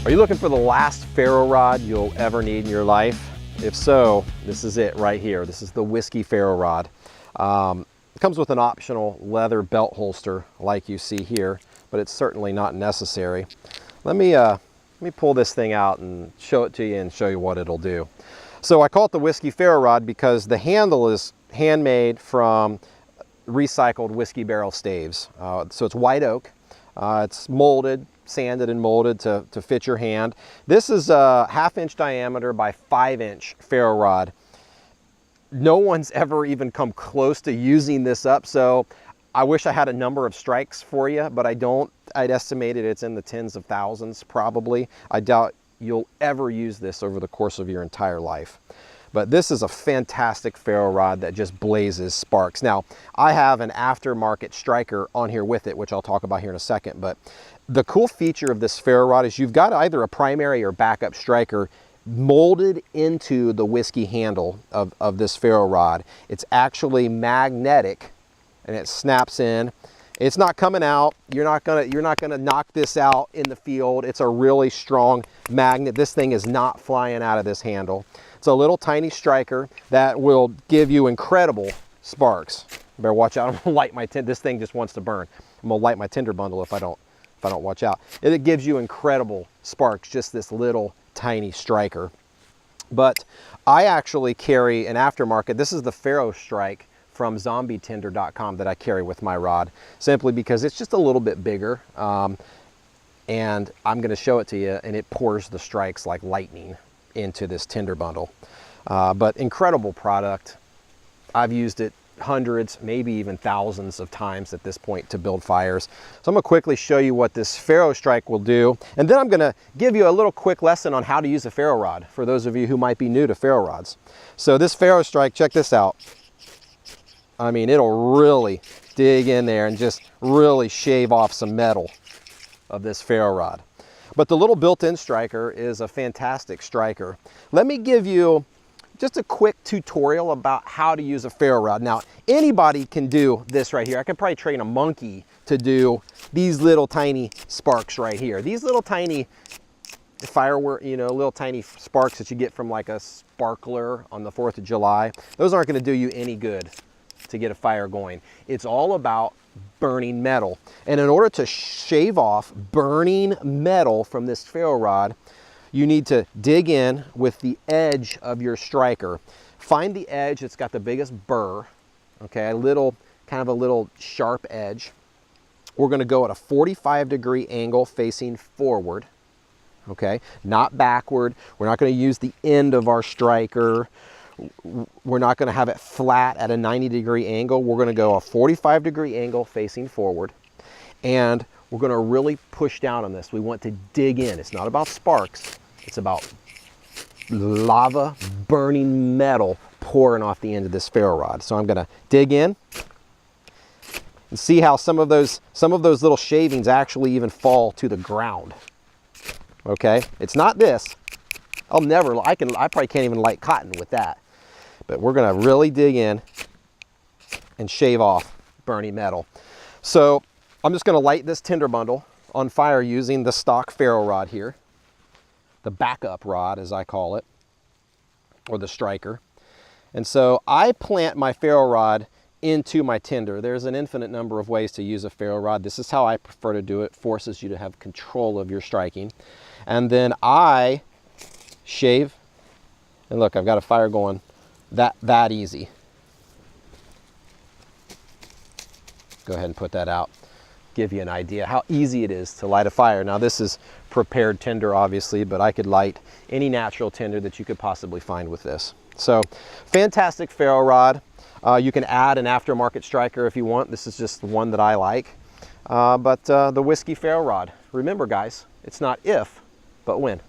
Are you looking for the last ferro rod you'll ever need in your life? If so, this is it right here. This is the Whiskey ferro rod. It comes with an optional leather belt holster like you see here, but it's certainly not necessary. Let me pull this thing out and show it to you and show you what it'll do. So I call it the Whiskey ferro rod because the handle is handmade from recycled whiskey barrel staves. So it's white oak. It's molded, sanded and molded to fit your hand. This is a 1/2 inch diameter by 5 inch ferro rod. No one's ever even come close to using this up, so I wish I had a number of strikes for you, but I don't. I'd estimated it's in the tens of thousands probably. I doubt you'll ever use this over the course of your entire life. But this is a fantastic ferro rod that just blazes sparks. Now, I have an aftermarket striker on here with it, which I'll talk about here in a second, but the cool feature of this ferro rod is you've got either a primary or backup striker molded into the whiskey handle of this ferro rod. It's actually magnetic and it snaps in. It's not coming out. You're not gonna knock this out in the field. It's a really strong magnet. This thing is not flying out of this handle. It's a little tiny striker that will give you incredible sparks. You better watch out. I'm gonna light my this thing just wants to burn. I'm gonna light my tinder bundle if I don't watch out. It gives you incredible sparks, just this little tiny striker. But I actually carry an aftermarket. This is the Ferro Strike from zombietinder.com that I carry with my rod, simply because it's just a little bit bigger. And I'm gonna show it to you, and it pours the strikes like lightning into this tinder bundle. But incredible product. I've used it hundreds, maybe even thousands of times at this point to build fires. So I'm gonna quickly show you what this Ferro Strike will do. And then I'm gonna give you a little quick lesson on how to use a ferro rod for those of you who might be new to ferro rods. So this Ferro Strike, check this out. I mean, it'll really dig in there and just really shave off some metal of this ferro rod. But the little built-in striker is a fantastic striker. Let me give you just a quick tutorial about how to use a ferro rod. Now, anybody can do this right here. I could probably train a monkey to do these little tiny sparks right here. These little tiny firework, you know, little tiny sparks that you get from like a sparkler on the 4th of July. Those aren't gonna do you any good to get a fire going. It's all about burning metal. And in order to shave off burning metal from this ferro rod, you need to dig in with the edge of your striker. Find the edge that's got the biggest burr, okay, kind of a little sharp edge. We're gonna go at a 45-degree angle facing forward, okay, not backward. We're not gonna use the end of our striker. We're not gonna have it flat at a 90-degree angle. We're gonna go a 45-degree angle facing forward, and we're gonna really push down on this. We want to dig in. It's not about sparks. It's about lava, burning metal pouring off the end of this ferro rod. So I'm gonna dig in and see how some of those little shavings actually even fall to the ground. Okay, it's not this. I probably can't even light cotton with that. But we're gonna really dig in and shave off burning metal. So I'm just gonna light this tinder bundle on fire using the stock ferro rod here, the backup rod as I call it, or the striker. And so I plant my ferro rod into my tinder. There's an infinite number of ways to use a ferro rod. This is how I prefer to do it. Forces you to have control of your striking. And then I shave, and look, I've got a fire going that easy. Go ahead and put that out. Give you an idea how easy it is to light a fire. Now this is prepared tinder obviously, but I could light any natural tinder that you could possibly find with this. So fantastic ferro rod. You can add an aftermarket striker if you want. This is just the one that I like. But the Whiskey ferro rod. Remember guys, it's not if, but when.